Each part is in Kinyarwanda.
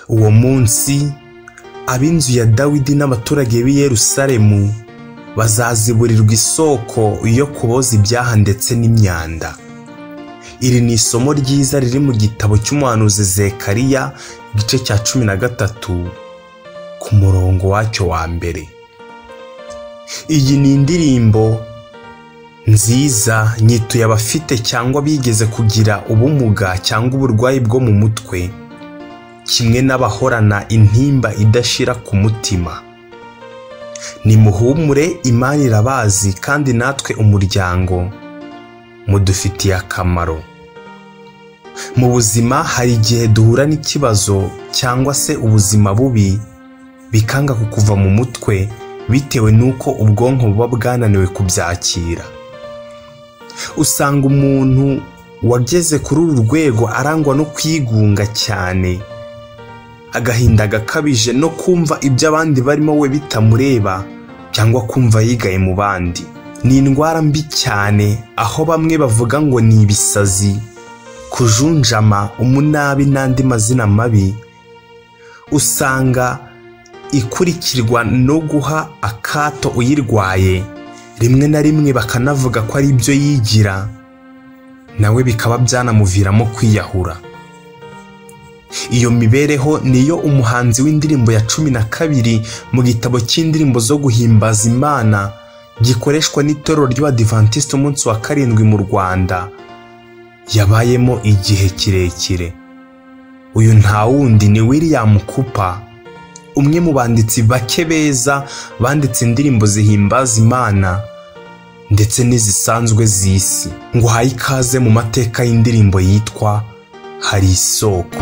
uwo munsi ab'inzu ya Dawidi n'abaturage b'i Yerusalemu bazaziburirwa isoko yo kuboza ibyaha ndetse n'imyanda. Iri ni isomo ryiza riri mu gitabo cy'umuhanuzi Zekariya igice cya 13 ku murongo wacyo wa mbere. Iyi ni indirimbo nziza nyituye abafite cyangwa bigeze kugira ubumuga cyangwa uburwayi bwo mu mutwe, kimwe n'abahorana intimba idashira ku mutima. Nimuhumure, Imana irabazi kandi natwe umuryango mudufitiye akamaro. Mu buzima hari igihe duhura n'ikibazo cyangwa se ubuzima bubi bikanga kukuva mu mutwe bitewe n'uko ubwonko buba bwananiwe kubyakira. Usanga umuntu wageze kuri uru rwego arangwa no kwigunga cyane, agahinda gakabije no kumva ibyo abandi barimo we bitamureba cyangwa kumva yigaye mu bandi. Ni indwara mbi cyane aho bamwe bavuga ngo ni ibisazi, kujunjama, umunabi n'andi mazina mabi. Usanga ikurikirwa no guha akato uyirwaye, rimwe na rimwe bakanavuga ko ari ibyo yigira, nawe bikaba byanamuviramo kwiyahura. Iyo mibereho niyo umuhanzi w'indirimbo ya 12 mu gitabo cy'indirimbo zo guhimbaza Imana gikoreshwa n'itorero ry'Abadiventiste umunsi wa 7 mu Rwanda yabayemo igihe kirekire. Uyu nta wundi ni William Cooper, umwe mu banditsi bake beza banditse indirimbo zihimbaza Imana ndetse n'izisanzwe z'isi. Ngo haye ikaze mu mateka y'indirimbo yitwa Hari Isoko.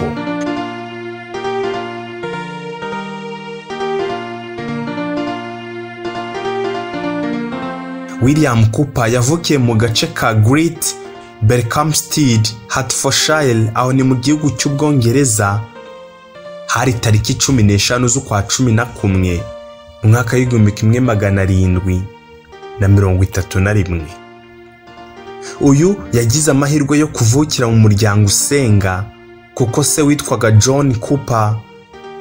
William Cooper yavukiye mu gace ka Great Berkhamsted, Hertfordshire, aho ni mu gihugu cy'Ubwongereza, hari tariki 15 z'ukwa 11 mu mwaka w'1731. Uyu yagize amahirwe yo kuvukira mu muryango usenga kuko se witwaga John Cooper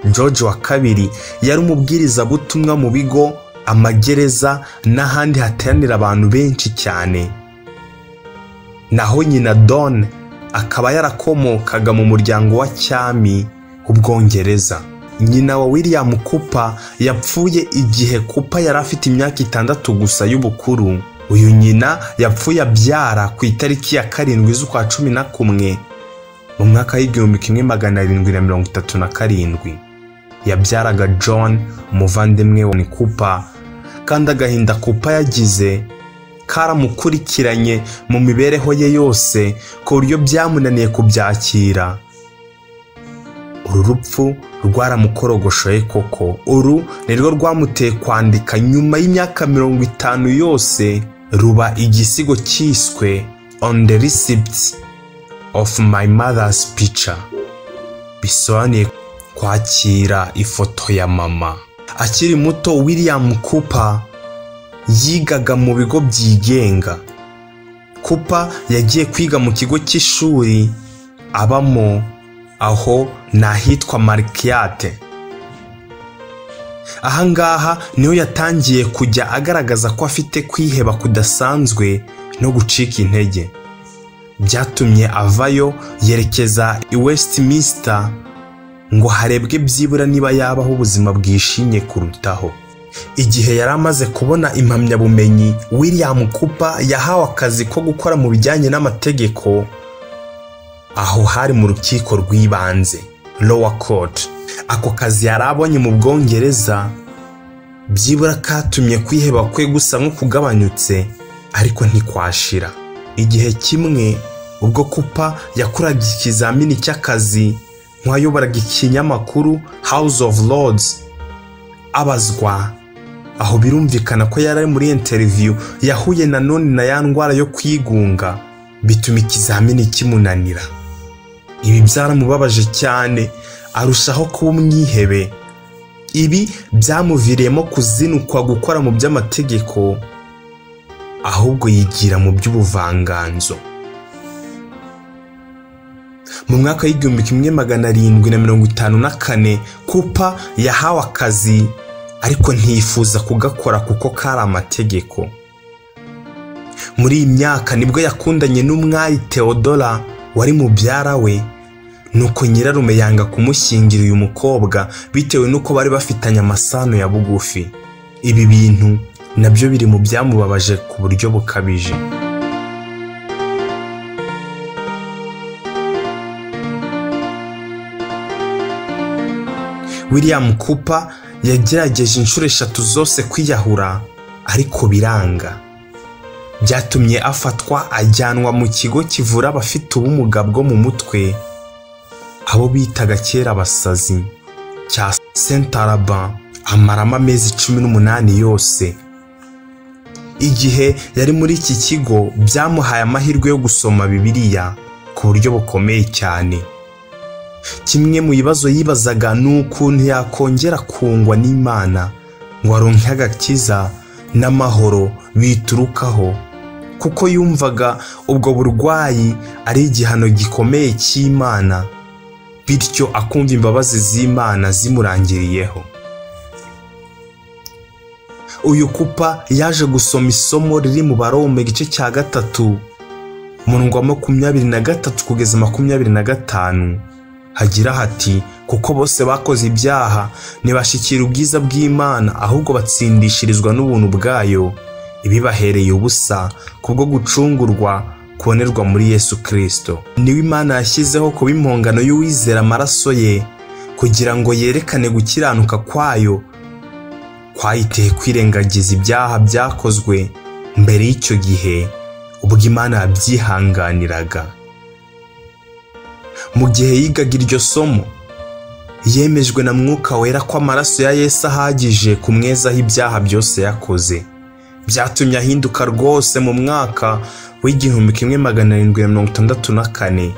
George wa kabiri yari umubwiriza butumwa mu bigo, amagereza n'ahandi hateranira abantu benshi cyane. Naho nyina Don akaba yarakomokaga mu muryango wa cyami w'Ubwongereza. Nyina wa William Cooper yapfuye igihe Cooper yari afite imyaka 6 gusa y'ubukuru. Uyu nyina yapfuye abyara ku itariki ya 7 z'ukwa 11 mu mwaka w'1737. Yabyaraga John, umuvandimwe wa Cooper, kandi agahinda Cooper yagize karamukurikiranye mu mibereho ye yose ku buryo byamunaniye kubyakira. Uru rupfu rwaramukorogoshoye koko. Uru nirwo rwamuteye kwandika nyuma y'imyaka 50 yose ruba igisigo cyiswe On the Receipt of My Mother's Picture, bisobanuye kwakira ifoto ya mama. Akiri muto William Cooper yigaga mu bigo byigenga. Cooper yagiye kwiga mu kigo cy'ishuri abamo, aho nahitwa Markiate. Ahangaha niho yatangiye kujya agaragaza ko afite kwiheba kudasanzwe no gucika intege. Byatumye avayo yerekeza i Westminster ngo harebwe byibura niba yabaho ubuzima bwishimye kurutaho. Igihe yari amaze kubona impamyabumenyi, William Cooper yahawe akazi ko gukora mu bijyanye n'amategeko, aho hari mu rukiko rw'ibanze, Lower Court. Ako kazi yari abonye mu Bwongereza byibura katumye kwiheba kwe gusa nko kugabanyutse, ariko ntikwashira. Igihe kimwe ubwo Cooper yakoraga ikizamini cy'akazi nk'ayoboraga ikinyamakuru House of Lords, abazwa aho birumvikana ko yari muri interview yahuye na none na ya ndwara yo kwigunga, bituma ikizamini kimunanira. Ibi byaramubabaje cyane, arushaho kuba umwihebe. Ibi byamuviriyemo kuzinukwa gukora mu by'amategeko, ahubwo yigira mu by'ubuvanganzo. Mu mwaka w'1754 Cooper yahawe akazi ariko ntiyifuza kugakora kuko kari amategeko. Muri iyi myaka nibwo yakundanye n'umwari Theodora wari mubyara we, nuko nyirarume yanga kumushyingira uyu mukobwa bitewe nuko bari bafitanye amasano ya bugufi. Ibi bintu nabyo biri mu byamubabaje ku buryo bukabije. William Cooper yagerageje inshuro 3 zose kwiyahura ariko biranga. Byatumye afatwa ajyanwa mu kigo kivura abafite ubumuga bwo mu mutwe, abo bitaga kera abasazi, cya Saint Alban, amarama amezi 18 yose. Igihe yari muri iki kigo byamuhaye amahirwe yo gusoma Bibiliya ku buryo bukomeye cyane. Kimwe mu bibazo yibazaga n'ukuntu yakongera kungwa n'Imana ngo aronke agakiza n'amahoro biturukaho, kuko yumvaga ubwo burwayi ari igihano gikomeye cy'Imana, bityo akumva imbabazi z'Imana zimurangiriyeho. Uyu Cooper yaje gusoma isomo riri mu Barome igice cya 3 umurongo wa 23 kugeza 25. Hagira hati, kuko bose bakoze ibyaha ntibashikira ubwiza bw'Imana, ahubwo batsindishirizwa n'ubuntu bwayo ibibahereye ubusa kubwo gucungurwa kubonerwa muri Yesu Kristo. Niwe Imana yashyizeho kuba impongano y'uwizera amaraso ye, kugira ngo yerekane gukiranuka kwayo kwayiteye kwirengagiza ibyaha byakozwe mbere y'icyo gihe ubwo Imana yabyihanganiraga. Mu gihe yigaga iryo somo yemejwe na Mwuka Wera ko amaraso ya Yesu ahagije kumwezaho ibyaha byose yakoze. Byatumye ahinduka rwose mu mwaka w'1764.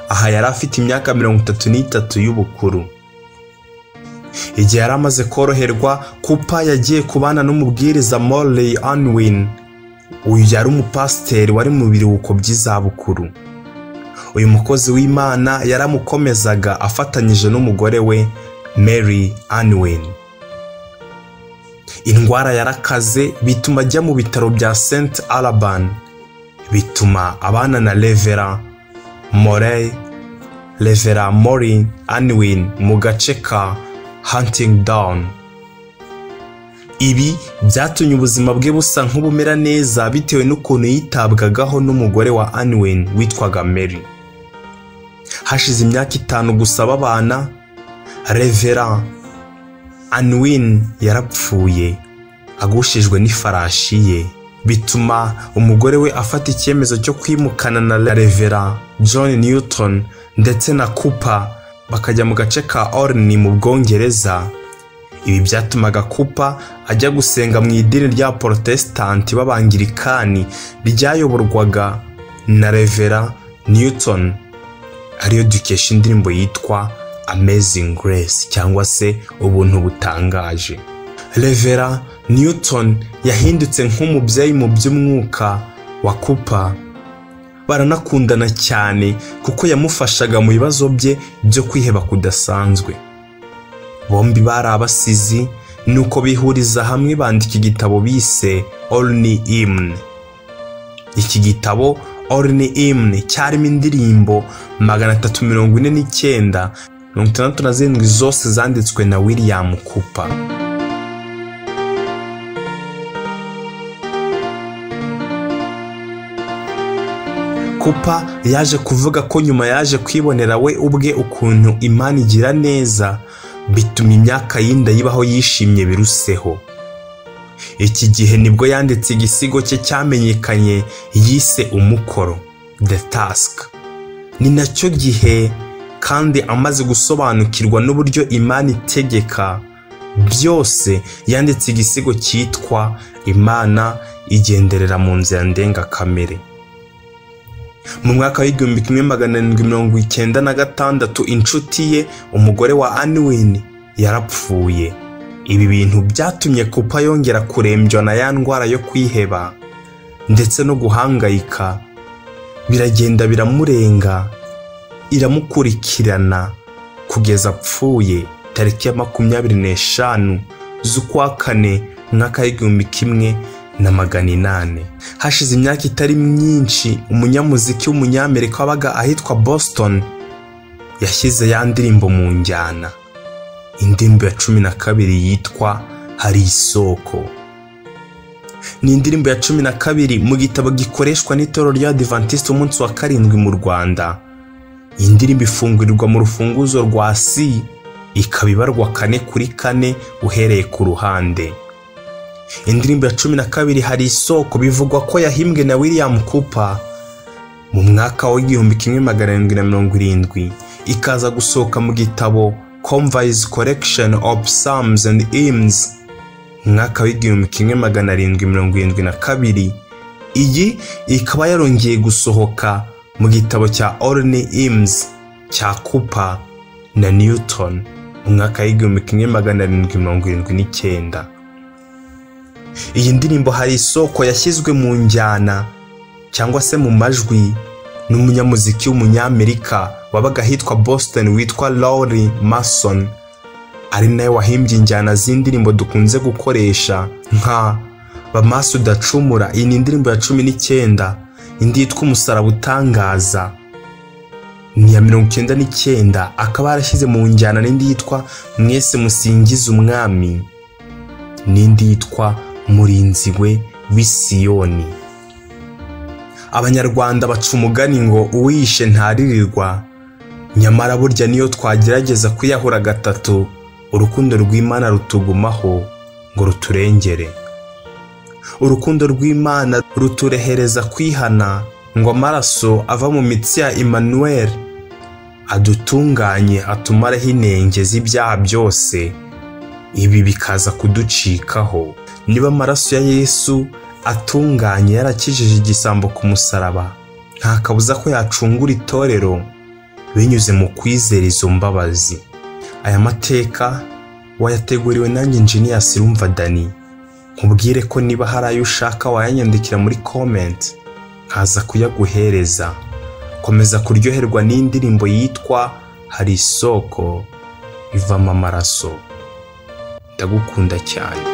Aha yari afite imyaka 33 y'ubukuru. Igihe yari amaze koroherwa, Cooper yagiye kubana n'umubwiriza Morley Unwin. Uyu yari umupasiteri wari mu biruhuko by'izabukuru. Uyu mukozi w'Imana yaramukomezaga afatanyije n'umugore we Mary Unwin. Indwara yarakaze bituma ajya mu bitaro bya Saint Alban, bituma abana na Reverend Morley Unwin mu gace ka Huntingdon. Ibi byatumye ubuzima bwe busa nk'ubumera neza bitewe n'ukuntu yitabwagaho n'umugore wa Unwin witwaga Mary. Hashize imyaka 5 gusa babana, Reverend Unwin yarapfuye agushijwe n'ifarashi ye, bituma umugore we afata icyemezo cyo kwimukana na Reverend John Newton ndetse na Cooper bakajya mu gace ka Orkney mu Bwongereza. Ibi byatumaga Cooper ajya gusenga mu idini rya Protestant b'Abangirikani ryayoborwaga na Reverend Newton, ariyo dukesha indirimbo yitwa Amazing Grace cyangwa se ubuntu butangaje. Reverend Newton yahindutse nk'umubyeyi mu by'umwuka wa Cooper. Baranakundana cyane kuko yamufashaga mu bibazo bye byo kwiheba kudasanzwe. Bombi bari abasizi, nuko bihuriza hamwe bandika igitabo bise Orkney Hymn. Iki gitabo Orkney Hymn cyarimo indirimbo 349, 67 zose zanditswe na William Cooper. Cooper yaje kuvuga ko nyuma yaje kwibonera we ubwe ukuntu Imana igira neza, bituma imyaka yinda yibaho yishimye biruseho. Iki gihe nibwo yanditse igisigo cye cyamenyekanye yise Umukoro, The Task. Ni nacyo gihe kandi amaze gusobanukirwa n'uburyo Imana itegeka byose, yanditse igisigo cyitwa Imana igenderera mu nzira ndengakamere. Mu mwaka w'1796 inshuti ye umugore wa Unwin yarapfuye. Ibi bintu byatumye Cooper yongera kurembywa na ya ndwara yo kwiheba ndetse no guhangayika. Biragenda biramurenga. iramukurikirana kugeza apfuye tariki ya 25 z'ukwa kane mwaka w'1800. Hashize imyaka itari myinshi umunyamuziki w'umunyamerika wabaga ahitwa Boston yashyize ya ndirimbo mu njyana. Indirimbo ya 12 yitwa Hari Isoko. Ni indirimbo ya 12 mu gitabo gikoreshwa n'itorero rya Adventiste umunsi wa 7 mu Rwanda. Indirimbo ifungurirwa mu rufunguzo rwa C, ikabibarwa 4 kuri 4 uhereye ku ruhande. Indirimbo ya 12 Hari Isoko bivugwa ko yahimbwe na William Cooper mu mwaka wa 1770, ikaza gusohoka mu gitabo Convey's Collection of Psalms and Hymns mwaka wa 1772. Iyi ikaba yarongeye gusohoka mu gitabo cya Orne Hymns cya Cooper na Newton mwaka wa 1779. Iyi ndirimbo Hari Isoko yashyizwe mu njyana cyangwa se mu majwi n'umunyamuziki w'umunyamerika wabaga hitwa Boston witwa Laurie Mason, ari nawe wahimbye injyana z'indirimbo dukunze gukoresha nka Bamaso Udacumura. Iyi ni indirimbo ya 19. Indi yitwa Umusaraba Utangaza ni ya 99, akaba yarashyize mu njyana n'indi yitwa Mwese Musingize Umwami n'indi yitwa Murinzi we w'Isiyoni. Abanyarwanda baca umugani ngo uwishe ntaririrwa, nyamara burya niyo twagerageza kwiyahura gatatu urukundo rw'Imana rutugumaho ngo ruturengere. Urukundo rw'Imana ruturehereza kwihana ngo amaraso ava mu mitsi ya Emmanuel adutunganye atumareho inenge z'ibyaha byose, ibi bikaza kuducikaho. Niba amaraso ya Yesu atunganye yarakijije igisambo ku musaraba, nta kabuza ko yacungura itorero binyuze mu kwizera izo mbabazi. Aya mateka wayateguriwe nanjye Engineer Sirumva Dani. Nkubwire ko niba hari ayo ushaka wayanyandikira muri comment nkaza kuyaguhereza. Komeza kuryoherwa n'indirimbo yitwa Hari Isoko ivamo amaraso. Ndagukunda cyane.